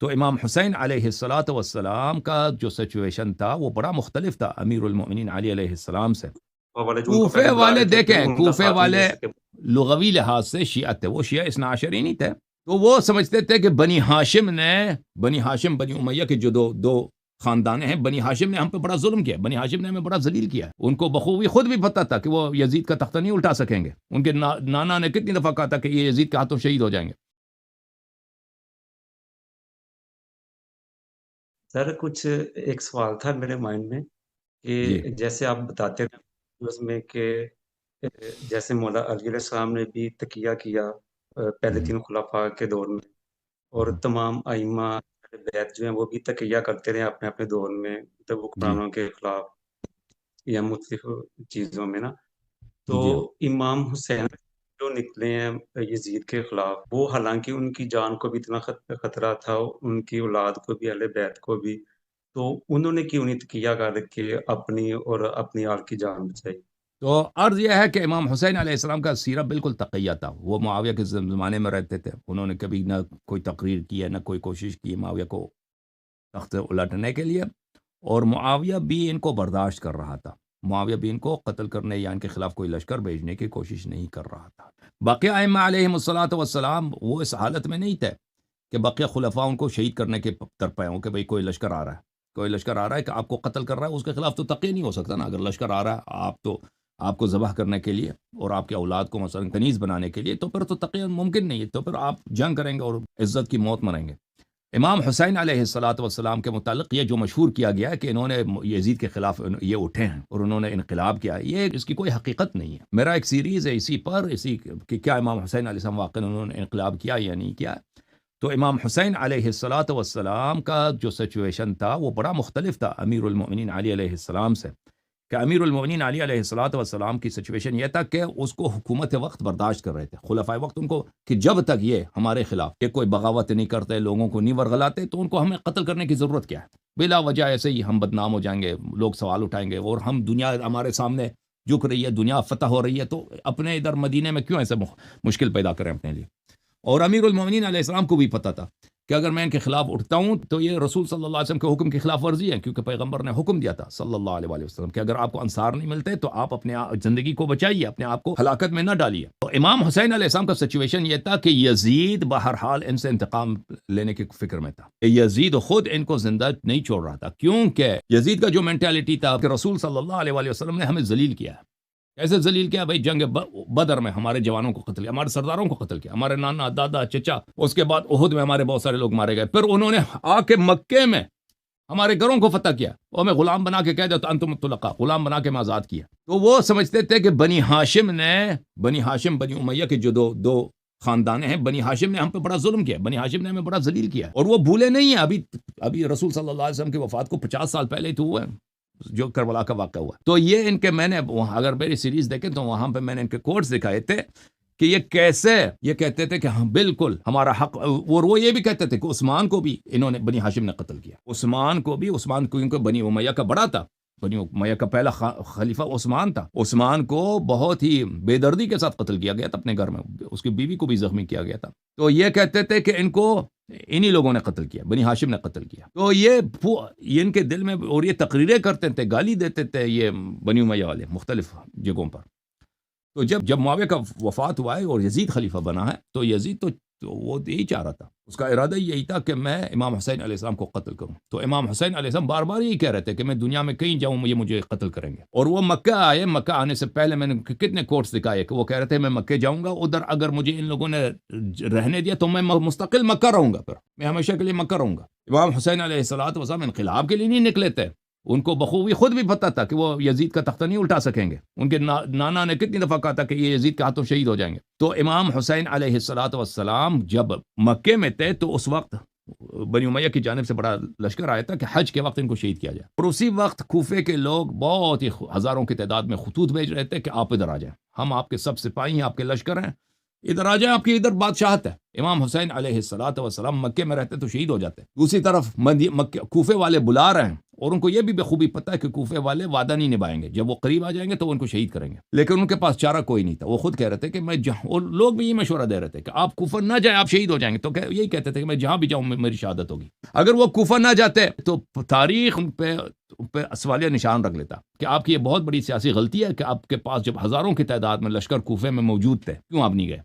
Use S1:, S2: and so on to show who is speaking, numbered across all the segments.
S1: تو امام حسین علیہ الصلاۃ والسلام کا جو سچویشن تھا وہ بڑا مختلف تھا امیر المؤمنین علی علیہ السلام سے.
S2: والے جو ان کو
S1: کوفے
S2: پہلے بلا
S1: والے
S2: رہے تھے پھر
S1: دیکھیں،
S2: ان کا
S1: کوفے
S2: ساتھ نہیں
S1: والے
S2: دے سکے.
S1: لغوی لحاظ سے شیعہ تھے، وہ شیعہ اثنا عشری نہیں تھے. تو وہ سمجھتے تھے کہ بنی ہاشم بنی امیہ کے جو دو خاندان ہیں، بنی ہاشم نے ہم پہ بڑا ظلم کیا، بنی ہاشم نے ہمیں بڑا ذلیل کیا. ان کو بخوبی خود بھی پتہ تھا کہ وہ یزید کا تختہ نہیں الٹا سکیں گے. ان کے نانا نے کتنی دفعہ کہا تھا کہ یہ یزید کے ہاتھوں شہید ہو جائیں گے.
S2: سر کچھ ایک سوال تھا میرے مائنڈ میں
S1: جی
S2: کہ جیسے آپ بتاتے ہیں اس میں کہ جیسے مولا علی علیہ السلام نے بھی تقیہ کیا پہلے 3 خلفاء کے دور میں، اور تمام ائمہ بیت جو ہیں وہ بھی تقیہ کرتے رہے اپنے اپنے دور میں حکمرانوں کے خلاف یا مختلف چیزوں میں نا. تو
S1: جی
S2: امام حسین جو نکلے ہیں یزید کے خلاف، وہ حالانکہ ان کی جان کو بھی اتنا خطرہ تھا، ان کی اولاد کو بھی، اہل بیت کو بھی، تو انہوں نے کیوں نہیں تقیہ کر کے اپنی اور اپنی آل کی جان بچائی؟
S1: تو عرض یہ ہے کہ امام حسین علیہ السلام کا سیرہ بالکل تقیہ تھا. وہ معاویہ کے زمانے میں رہتے تھے. انہوں نے کبھی نہ کوئی تقریر کی ہے، نہ کوئی کوشش کی معاویہ کو تخت الٹنے کے لیے. اور معاویہ بھی ان کو برداشت کر رہا تھا. معاویہ بھی ان کو قتل کرنے یا ان کے خلاف کوئی لشکر بھیجنے کی کوشش نہیں کر رہا تھا. باقی ائمہ علیہم الصلاۃ والسلام وہ اس حالت میں نہیں تھے کہ بقیہ خلفاء ان کو شہید کرنے کے ترپے ہوں کہ بھئی کوئی لشکر آ رہا ہے، کوئی لشکر آ رہا ہے کہ آپ کو قتل کر رہا ہے، اس کے خلاف تو تقیہ نہیں ہو سکتا نا. اگر لشکر آ رہا ہے آپ کو ذبح کرنے کے لیے اور آپ کے اولاد کو مثلا کنیز بنانے کے لیے، تو پھر تو تقیہ ممکن نہیں ہے. تو پھر آپ جنگ کریں گے اور عزت کی موت مریں گے. امام حسین علیہ الصلاۃ والسلام کے متعلق یہ جو مشہور کیا گیا ہے کہ انہوں نے یزید کے خلاف یہ اٹھے ہیں اور انہوں نے انقلاب کیا، یہ اس کی کوئی حقیقت نہیں ہے. میرا ایک سیریز ہے اسی کہ کیا امام حسین علیہ السلام واقعا انہوں نے انقلاب کیا یا نہیں کیا. تو امام حسین علیہ الصلاۃ والسلام کا جو سچویشن تھا وہ بڑا مختلف تھا امیر المؤمنین علی علیہ السلام سے. کہ امیر المؤمنین علی علیہ الصلاۃ والسلام کی سچویشن یہ تھا کہ اس کو حکومت وقت برداشت کر رہے تھے، خلفائے وقت ان کو کہ جب تک یہ ہمارے خلاف کہ کوئی بغاوت نہیں کرتے، لوگوں کو نہیں ورغلاتے، تو ان کو ہمیں قتل کرنے کی ضرورت کیا ہے. بلا وجہ ایسے ہی ہم بدنام ہو جائیں گے، لوگ سوال اٹھائیں گے، اور ہم دنیا ہمارے سامنے جھک رہی ہے، دنیا فتح ہو رہی ہے، تو اپنے ادھر مدینے میں کیوں ایسے مشکل پیدا کریں اپنے لیے. اور امیر المؤمنین علیہ السلام کو بھی پتہ تھا کہ اگر میں ان کے خلاف اٹھتا ہوں تو یہ رسول صلی اللہ علیہ وسلم کے حکم کی خلاف ورزی ہے، کیونکہ پیغمبر نے حکم دیا تھا صلی اللہ علیہ وسلم کہ اگر آپ کو انصار نہیں ملتے تو آپ اپنے زندگی کو بچائیے، اپنے آپ کو ہلاکت میں نہ ڈالیے. تو امام حسین علیہ السلام کا سچویشن یہ تھا کہ یزید بہرحال ان سے انتقام لینے کی فکر میں تھا. یزید خود ان کو زندہ نہیں چھوڑ رہا تھا، کیونکہ یزید کا جو مینٹیلٹی تھا کہ رسول صلی اللہ علیہ وسلم نے ہمیں ذلیل کیا ہے. کیسے ذلیل کیا بھائی؟ جنگ بدر میں ہمارے جوانوں کو قتل کیا، ہمارے سرداروں کو قتل کیا، ہمارے نانا دادا چچا. اس کے بعد احد میں ہمارے بہت سارے لوگ مارے گئے. پھر انہوں نے آ کے مکے میں ہمارے گھروں کو فتح کیا اور ہمیں غلام بنا کے کہہ دیتا انتم الطلقاء، غلام بنا کے میں آزاد کیا. تو وہ سمجھتے تھے کہ بنی امیہ کے جو دو خاندان ہیں، بنی ہاشم نے ہم پہ بڑا ظلم کیا، بنی ہاشم نے ہمیں بڑا ذلیل کیا. اور وہ بھولے نہیں ہیں. ابھی رسول صلی اللہ علیہ وسلم کی وفات کو 50 سال پہلے ہی تو ہوا ہے جو کربلا کا واقعہ ہوا. تو یہ ان کے میں نے اگر میری سیریز دیکھیں تو وہاں پہ میں نے ان کے کوٹس دکھائے تھے کہ یہ کیسے یہ کہتے تھے کہ ہاں بالکل ہمارا حق. اور وہ یہ بھی کہتے تھے کہ عثمان کو بھی انہوں نے بنی ہاشم نے قتل کیا. عثمان کیونکہ بنی امیہ کا بڑا تھا، بنی امیہ کا پہلا خلیفہ عثمان تھا. عثمان کو بہت ہی بے دردی کے ساتھ قتل کیا گیا تھا اپنے گھر میں، اس کی بیوی کو بھی زخمی کیا گیا تھا. تو یہ کہتے تھے کہ ان کو انہی لوگوں نے قتل کیا، بنی ہاشم نے قتل کیا. تو یہ ان کے دل میں، اور یہ تقریریں کرتے تھے، گالی دیتے تھے یہ بنی امیہ والے مختلف جگہوں پر. تو جب معاویہ کا وفات ہوا ہے اور یزید خلیفہ بنا ہے، تو یزید تو وہ یہی چاہ رہا تھا، اس کا ارادہ یہی تھا کہ میں امام حسین علیہ السلام کو قتل کروں. تو امام حسین علیہ السلام بار بار یہی کہہ رہے تھے کہ میں دنیا میں کہیں جاؤں یہ مجھے قتل کریں گے. اور وہ مکہ آئے، مکہ آنے سے پہلے میں نے کتنے کوٹس دکھائے کہ وہ کہہ رہے تھے میں مکہ جاؤں گا، ادھر اگر مجھے ان لوگوں نے رہنے دیا تو میں مستقل مکہ رہوں گا، پھر میں ہمیشہ کے لیے مکہ رہوں گا. امام حسین علیہ الصلوۃ والسلام انقلاب کے لیے نہیں نکلے تھے. ان کو بخوبی خود بھی پتہ تھا کہ وہ یزید کا تختہ نہیں الٹا سکیں گے. ان کے نانا نے کتنی دفعہ کہا تھا کہ یہ یزید کے ہاتھوں شہید ہو جائیں گے. تو امام حسین علیہ الصلوۃ والسلام جب مکے میں تھے تو اس وقت بنی امیہ کی جانب سے بڑا لشکر آیا تھا کہ حج کے وقت ان کو شہید کیا جائے. اور اسی وقت کوفے کے لوگ بہت ہی ہزاروں کی تعداد میں خطوط بھیج رہے تھے کہ آپ ادھر آ جائیں، ہم آپ کے سب سپاہی ہیں، آپ کے لشکر ہیں، ادھر آ جائیں، آپ کی ادھر بادشاہت ہے. امام حسین علیہ الصلوۃ والسلام مکے میں رہتے تو شہید ہو جاتے. دوسری طرف کوفے والے بلا رہے ہیں اور ان کو یہ بھی بخوبی پتہ ہے کہ کوفے والے وعدہ نہیں نبھائیں گے، جب وہ قریب آ جائیں گے تو وہ ان کو شہید کریں گے، لیکن ان کے پاس چارہ کوئی نہیں تھا۔ وہ خود کہہ رہے تھے کہ میں جہاں، اور لوگ بھی یہ مشورہ دے رہے تھے کہ آپ کوفہ نہ جائیں، آپ شہید ہو جائیں گے، تو یہی کہتے تھے کہ میں جہاں بھی جاؤں میری شہادت ہوگی۔ اگر وہ کوفہ نہ جاتے تو تاریخ ان پہ سوالیہ نشان رکھ لیتا کہ آپ کی یہ بہت بڑی سیاسی غلطی ہے کہ آپ کے پاس جب ہزاروں کی تعداد میں لشکر کوفے میں موجود تھے، کیوں آپ نہیں گئے؟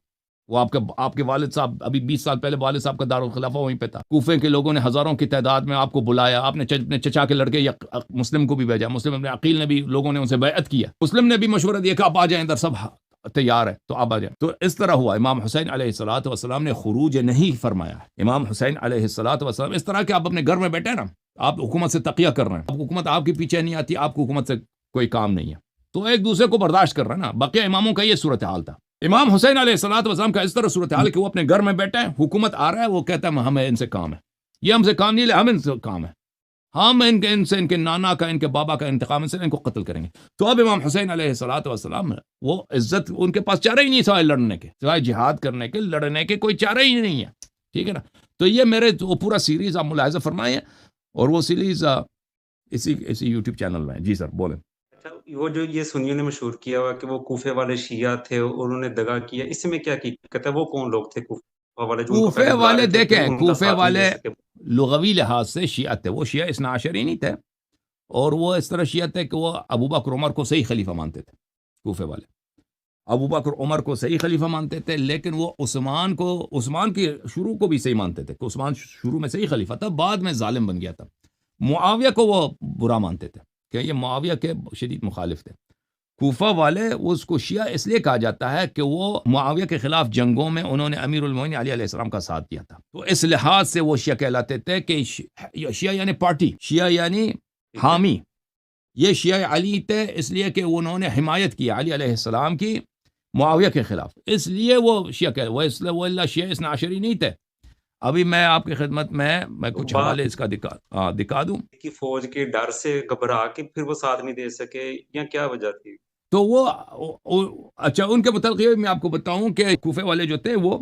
S1: وہ آپ کے والد صاحب، ابھی 20 سال پہلے والد صاحب کا دارالخلافہ وہیں پہ تھا، کوفے کے لوگوں نے ہزاروں کی تعداد میں آپ کو بلایا، آپ نے اپنے چچا کے لڑکے یا مسلم کو بھی بھیجا، مسلم ابن عقیل نے بھی، لوگوں نے ان سے بیعت کیا، مسلم نے بھی مشورہ دیا کہ آپ آ جائیں، ادھر سب تیار ہے تو آپ آ جائیں۔ تو اس طرح ہوا۔ امام حسین علیہ الصلوۃ والسلام نے خروج نہیں فرمایا۔ امام حسین علیہ الصلوۃ والسلام اس طرح کہ آپ اپنے گھر میں بیٹھے نا، آپ حکومت سے تقیہ کر رہے ہیں، حکومت آپ کے پیچھے نہیں آتی، آپ کو حکومت سے کوئی کام نہیں ہے، تو ایک دوسرے کو برداشت کر رہے ہیں نا۔ بقیہ اماموں کا یہ صورتحال تھا۔ امام حسین علیہ الصلوۃ والسلام کا اس طرح صورتحال کہ وہ اپنے گھر میں بیٹھے ہیں، حکومت آ رہا ہے، وہ کہتا ہے ہمیں ان سے کام ہے، یہ ہم سے کام نہیں لے، ہم ان سے کام ہے، ہم ان کے نانا کا، ان کے بابا کا انتقام سے ان کو قتل کریں گے۔ تو اب امام حسین علیہ الصلوۃ والسلام، وہ عزت، ان کے پاس چارہ ہی نہیں سوائے لڑنے کے، سوائے جہاد کرنے کے، لڑنے کے کوئی چارہ ہی نہیں ہے، ٹھیک ہے نا۔ تو یہ میرے وہ پورا سیریز آپ ملاحظہ فرمائیں، اور وہ سیریز اسی یوٹیوب چینل میں ہے۔ جی سر بولیں۔
S2: اچھا، وہ جو یہ سنیوں نے مشہور کیا ہوا کہ وہ کوفے والے شیعہ تھے اور انہوں نے دغا کیا، اس میں کیا حقیقت ہے؟ وہ کون لوگ تھے کوفہ والے جو ان کو
S1: کوفے
S2: پہلے بلا
S1: والے
S2: رہے تھے پھر
S1: دیکھیں،
S2: ان کا
S1: کوفے
S2: ساتھ نہیں دے
S1: والے
S2: سکے؟
S1: لغوی لحاظ سے شیعہ تھے، وہ شیعہ اثنا عشری نہیں تھے، اور وہ اس طرح شیعہ تھے کہ وہ ابو بکر عمر کو صحیح خلیفہ مانتے تھے۔ کوفے والے ابو بکر عمر کو صحیح خلیفہ مانتے تھے، لیکن وہ عثمان کی شروع کو بھی صحیح مانتے تھے کہ عثمان شروع میں صحیح خلیفہ تھا، بعد میں ظالم بن گیا تھا۔ معاویہ کو وہ برا مانتے تھے کہ یہ معاویہ کے شدید مخالف تھے۔ کوفہ والے اس کو شیعہ اس لیے کہا جاتا ہے کہ وہ معاویہ کے خلاف جنگوں میں انہوں نے امیر المومنین علی علیہ السلام کا ساتھ دیا تھا، تو اس لحاظ سے وہ شیعہ کہلاتے تھے کہ شیعہ یعنی پارٹی، شیعہ یعنی حامی، یہ شیعہ علی تھے اس لیے کہ انہوں نے حمایت کی علی علیہ السلام کی معاویہ کے خلاف، اس لیے وہ شیعہ کہتے، وہ اس لیے وہ اللہ شیعہ اثنا عشری نہیں تھے۔ ابھی میں آپ کی خدمت میں کچھ حوالے اس کا دکھا دوں
S2: کہ فوج کے ڈر سے گھبرا کے پھر وہ ساتھ نہیں دے سکے، یا کیا وجہ تھی؟
S1: تو وہ اچھا، ان کے متعلق یہ میں آپ کو بتاؤں کہ کوفے والے جو تھے وہ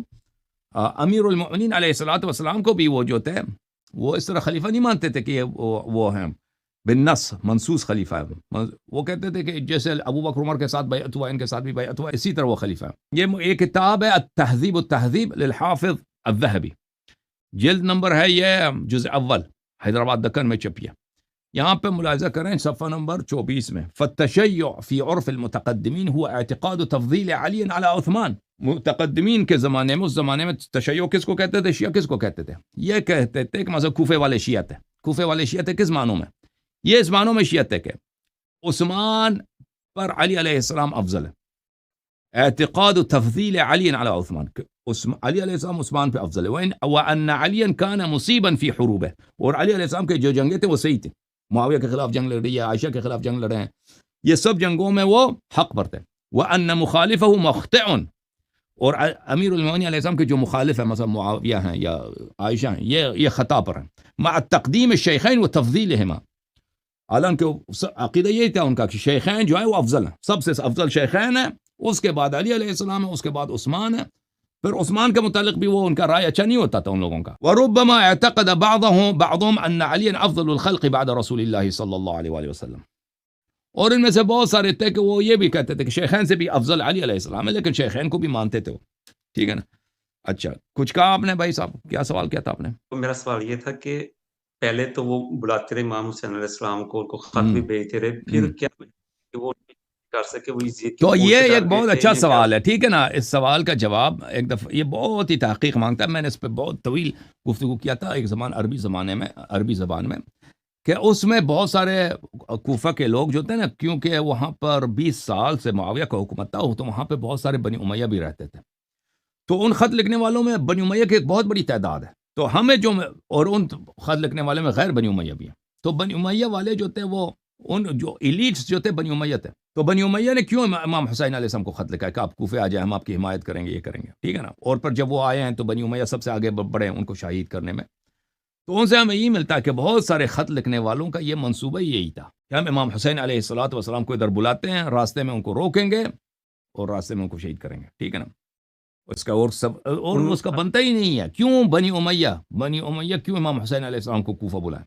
S1: امیر المؤمنین علیہ الصلوۃ والسلام کو بھی وہ جو تھے وہ اس طرح خلیفہ نہیں مانتے تھے کہ وہ ہیں بالنص منصوص خلیفہ ہے، وہ کہتے تھے کہ جیسے ابو بکر عمر کے ساتھ بیعت ہوا، ان کے ساتھ بھی بیعت ہوا، اسی طرح وہ خلیفہ ہے۔ یہ ایک کتاب ہے التہذیب التہذیب للحافظ الذہبی، جلد نمبر ہے یہ جزء اول، حیدرآباد دکن میں چھپی ہے۔ یہاں پہ ملاحظہ کریں صفحہ نمبر 24 میں، فالتشیع فی عرف المتقدمین هو اعتقاد تفضیل علی علی عثمان۔ متقدمین کے زمانے میں، اس زمانے میں تشیع کس کو کہتے تھے؟ شیعہ کس کو کہتے تھے؟ یہ کہتے تھے کہ مثلا کوفے والے شیعہ تھے۔ کوفے والے شیعہ تھے کس معنوں میں؟ یہ اس معنوں میں شیعہ تھے کہ عثمان پر علی علیہ السلام افضل ہے، اعتقاد تفضیل علی علی عثمان، علی علیہ السلام عثمان پہ افضل ہے، وان علی کان مصیبا فی حروبہ، اور علی علیہ السلام کے جو جنگیں تھے وہ صحیح تھے، معاویہ کے خلاف جنگ لڑ رہی ہے، عائشہ کے خلاف جنگ لڑے ہیں، یہ سب جنگوں میں وہ حق پر تھے، وان مخالفہ مخطئ، اور امیر المومنین علیہ السلام کے جو مخالف ہیں مثلا معاویہ ہیں یا عائشہ ہیں، یہ خطا پر ہیں، مع تقدیم الشیخین و تفضیلہما، حالانکہ عقیدہ یہی تھا ان کا کہ شیخین جو ہے وہ افضل ہیں، سب سے افضل شیخین ہیں، اس کے بعد علی علیہ السلام ہے، اس کے بعد عثمان ہے۔ پھر عثمان کے متعلق بھی وہ ان کا رائے اچھا نہیں ہوتا تھا ان لوگوں کا۔ وربما اعتقد بعضهم ان علی افضل الخلق بعد رسول اللہ صلی اللہ علیہ وآلہ وسلم، اور ان میں سے بہت سارے تھے کہ وہ یہ بھی کہتے تھے کہ شیخین سے بھی افضل علی علیہ السلام ہے، لیکن شیخین کو بھی مانتے تھے وہ، ٹھیک ہے نا۔ اچھا، کچھ کہا آپ نے بھائی صاحب، کیا سوال کیا تھا آپ نے؟
S2: میرا سوال یہ تھا کہ پہلے تو وہ بلاتے رہے امام حسین علیہ السلام کو، ان کو خط بھی بھیجتے رہے، پھر کیا کہ وہ کر سکے، وہ عزت کی
S1: تو
S2: پوچھ
S1: یہ ایک
S2: کرتے
S1: بہت
S2: تھے،
S1: اچھا
S2: یا کیا؟
S1: سوال ہے، ٹھیک ہے نا۔ اس سوال کا جواب ایک دفعہ یہ بہت ہی تحقیق مانگتا ہے، میں نے اس پہ بہت طویل گفتگو کیا تھا ایک زمان عربی زبان میں، کہ اس میں بہت سارے کوفہ کے لوگ جو تھے نا، کیونکہ وہاں پر 20 سال سے معاویہ کا حکومت تھا، تو وہاں پہ بہت سارے بنی امیہ بھی رہتے تھے، تو ان خط لکھنے والوں میں بنی امیہ کی ایک بہت بڑی تعداد ہے، تو ہمیں جو، اور ان خط لکھنے والے میں غیر بنی امیہ بھی ہیں، تو بنی امیہ والے جو تھے وہ ان جو ایلیٹس جو تھے بنی امیہ تھے، تو بنی امیہ نے کیوں امام حسین علیہ السلام کو خط لکھا ہے کہ آپ کوفے آ جائیں، ہم آپ کی حمایت کریں گے، یہ کریں گے، ٹھیک ہے نا۔ اور پر جب وہ آئے ہیں تو بنی امیہ سب سے آگے بڑھے ان کو شہید کرنے میں، تو ان سے ہمیں یہ ملتا ہے کہ بہت سارے خط لکھنے والوں کا یہ منصوبہ یہی تھا کہ ہم امام حسین علیہ الصلوۃ والسلام کو ادھر بلاتے ہیں، راستے میں ان کو روکیں گے اور راستے میں ان کو شہید کریں گے، ٹھیک ہے نا۔ اس کا اور اس کا بنتا ہی نہیں ہے، کیوں بنی امیہ کیوں امام حسین علیہ السلام کو کوفہ بلائیں؟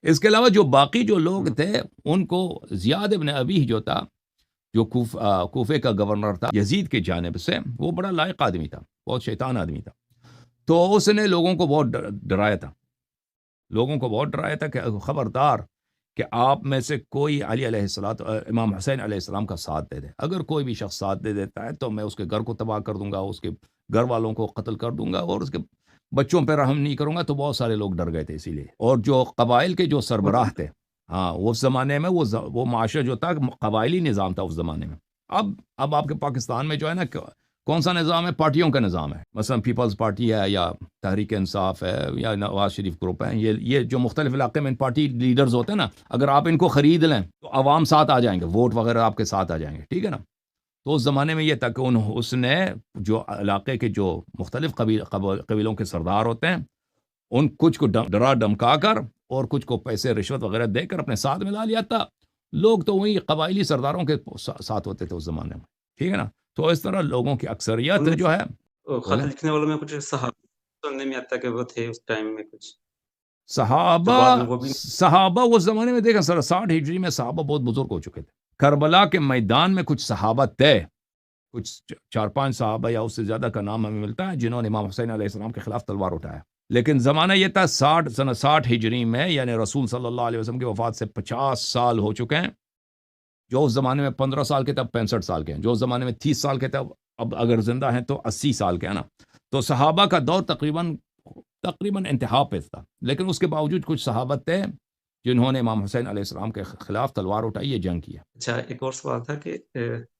S1: اس کے علاوہ جو باقی جو لوگ تھے ان کو زیاد ابن ابی جو تھا، جو کوفے کا گورنر تھا یزید کی جانب سے، وہ بڑا لائق آدمی تھا، بہت شیطان آدمی تھا، تو اس نے لوگوں کو بہت ڈرایا تھا، لوگوں کو بہت ڈرایا تھا کہ خبردار کہ آپ میں سے کوئی علی علیہ السلام، امام حسین علیہ السلام کا ساتھ دے دے، اگر کوئی بھی شخص ساتھ دے دیتا ہے تو میں اس کے گھر کو تباہ کر دوں گا، اس کے گھر والوں کو قتل کر دوں گا، اور اس کے بچوں پہ رحم نہیں کروں گا۔ تو بہت سارے لوگ ڈر گئے تھے اسی لیے، اور جو قبائل کے جو سربراہ تھے، ہاں اس زمانے میں وہ معاشرہ جو تھا قبائلی نظام تھا اس زمانے میں۔ اب آپ کے پاکستان میں جو ہے نا، کون سا نظام ہے؟ پارٹیوں کا نظام ہے، مثلا پیپلز پارٹی ہے یا تحریک انصاف ہے یا نواز شریف گروپ ہے، یہ جو مختلف علاقے میں پارٹی لیڈرز ہوتے ہیں نا، اگر آپ ان کو خرید لیں تو عوام ساتھ آ جائیں گے، ووٹ وغیرہ آپ کے ساتھ آ جائیں گے، ٹھیک ہے نا۔ تو اس زمانے میں یہ تھا کہ اس نے جو علاقے کے جو مختلف قبیلوں کے سردار ہوتے ہیں، ان کچھ کو ڈرا دھمکا کر اور کچھ کو پیسے رشوت وغیرہ دے کر اپنے ساتھ ملا لیا تھا۔ لوگ تو وہی قبائلی سرداروں کے ساتھ ہوتے تھے اس زمانے میں، ٹھیک ہے نا۔ تو اس طرح لوگوں کی اکثریت جو ہے،
S2: خط
S1: بولیں
S2: لکھنے والوں میں کچھ صحابہ سننے میں آتا ہے کہ وہ تھے اس ٹائم میں کچھ، جو
S1: صحابہ
S2: بعد میں وہ بھی
S1: صحابہ اس زمانے میں دیکھیں سر 60 ہجری میں صحابہ بہت بزرگ ہو چکے تھے۔ کربلا کے میدان میں کچھ صحابہ تھے، کچھ 4-5 صحابہ یا اس سے زیادہ کا نام ہمیں ملتا ہے جنہوں نے امام حسین علیہ السلام کے خلاف تلوار اٹھایا، لیکن زمانہ یہ تھا 60 ہجری میں، یعنی رسول صلی اللہ علیہ وسلم کی وفات سے 50 سال ہو چکے ہیں۔ جو اس زمانے میں 15 سال کے تھے اب 65 سال کے ہیں، جو اس زمانے میں 30 سال کے تھے اب اگر زندہ ہیں تو 80 سال کے ہیں نا۔ تو صحابہ کا دور تقریباً انتہا پہ تھا، لیکن اس کے باوجود کچھ صحابہ تھے جنہوں نے امام حسین علیہ السلام کے خلاف تلوار اٹھائی، یہ جنگ کیا۔
S2: اچھا ایک اور سوال تھا کہ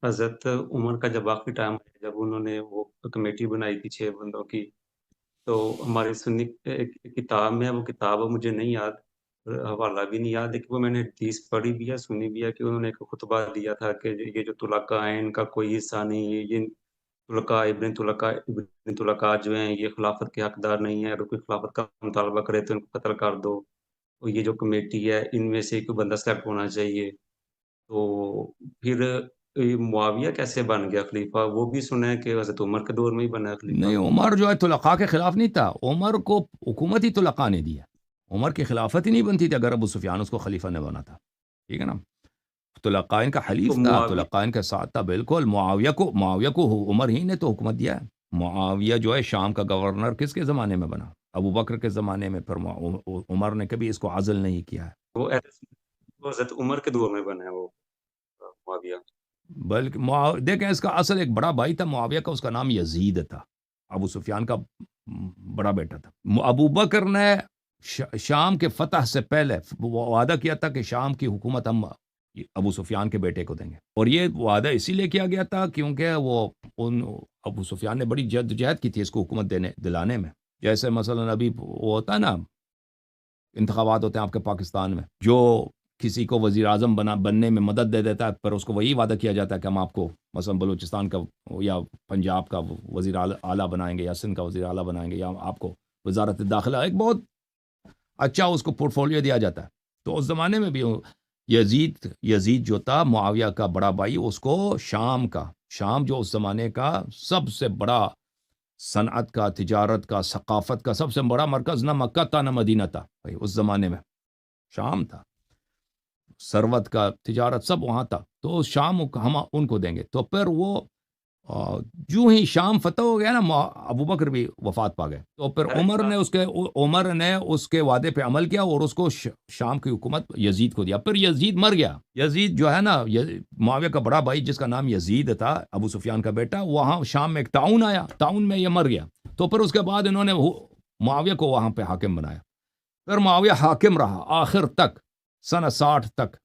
S2: حضرت عمر کا جب آخری ٹائم آیا، جب انہوں نے وہ کمیٹی بنائی تھی 6 بندوں کی، تو ہماری سنی ایک کتاب میں، وہ کتاب مجھے نہیں یاد، حوالہ بھی نہیں یاد، لیکن وہ میں نے حدیث پڑھی بھی ہے، سنی بھی ہے کہ انہوں نے ایک خطبہ دیا تھا کہ یہ جو طلقاء ہیں ان کا کوئی حصہ نہیں ہے، یہ ابن طلقاء جو ہیں یہ خلافت کے حقدار نہیں ہیں، اگر کوئی خلافت کا مطالبہ کرے تو ان کو قتل کر دو، اور یہ جو کمیٹی ہے ان میں سے کوئی بندہ سلیکٹ ہونا چاہیے۔ تو پھر معاویہ کیسے بن گیا خلیفہ؟ وہ بھی سنا ہے کہ حضرت عمر کے دور میں ہی بنا ہے خلیفہ۔
S1: نہیں، عمر جو ہے طلقاء کے خلاف نہیں تھا، عمر کو حکومت ہی طلقاء نے دی ہے، عمر کی خلافت ہی نہیں بنتی تھی اگر ابو سفیان اس کو خلیفہ نے بنا تھا، ٹھیک ہے نا۔ طلقاء ان کا
S2: تو
S1: حلیف تھا،
S2: معاویہ
S1: طلقاء ان کے ساتھ تھا، بالکل۔ معاویہ کو عمر ہی نے تو حکومت دیا ہے۔ معاویہ جو ہے شام کا گورنر کس کے زمانے میں بنا؟ ابو بکر کے زمانے میں، پھر عمر نے کبھی اس کو عزل نہیں کیا ہے،
S2: وہ حضرت عمر کے دور میں بنا ہے وہ معاویہ۔
S1: بلکہ دیکھیں اس کا اصل ایک بڑا بھائی تھا معاویہ کا، اس کا نام یزید تھا، ابو سفیان کا بڑا بیٹا تھا۔ ابو بکر نے شام کے فتح سے پہلے وہ وعدہ کیا تھا کہ شام کی حکومت ہم ابو سفیان کے بیٹے کو دیں گے، اور یہ وعدہ اسی لیے کیا گیا تھا کیونکہ ابو سفیان نے بڑی جدوجہد کی تھی اس کو حکومت دلانے میں۔ جیسے مثلا ابھی وہ ہوتا ہے نا، انتخابات ہوتے ہیں آپ کے پاکستان میں، جو کسی کو وزیر اعظم بننے میں مدد دے دیتا ہے، پر اس کو وہی وعدہ کیا جاتا ہے کہ ہم آپ کو مثلا بلوچستان کا یا پنجاب کا وزیر اعلیٰ بنائیں گے، یا سندھ کا وزیر اعلیٰ بنائیں گے، یا آپ کو وزارت داخلہ ایک بہت اچھا اس کو پورٹ فولیو دیا جاتا ہے۔ تو اس زمانے میں بھی یزید جو تھا معاویہ کا بڑا بھائی، اس کو شام جو اس زمانے کا سب سے بڑا صنعت کا، تجارت کا، ثقافت کا سب سے بڑا مرکز نہ مکہ تھا نہ مدینہ تھا بھائی، اس زمانے میں شام تھا، ثروت کا، تجارت سب وہاں تھا، تو شام ہم ان کو دیں گے۔ تو پھر وہ جو ہی شام فتح ہو گیا نا، ابو بکر بھی وفات پا گئے، تو پھر عمر نے اس کے وعدے پہ عمل کیا اور اس کو شام کی حکومت یزید کو دیا۔ پھر یزید مر گیا، یزید جو ہے نا معاویہ کا بڑا بھائی جس کا نام یزید تھا، ابو سفیان کا بیٹا، وہاں شام میں ایک طاعون آیا، طاعون میں یہ مر گیا، تو پھر اس کے بعد انہوں نے معاویہ کو وہاں پہ حاکم بنایا۔ پھر معاویہ حاکم رہا آخر تک، سنہ 60 تک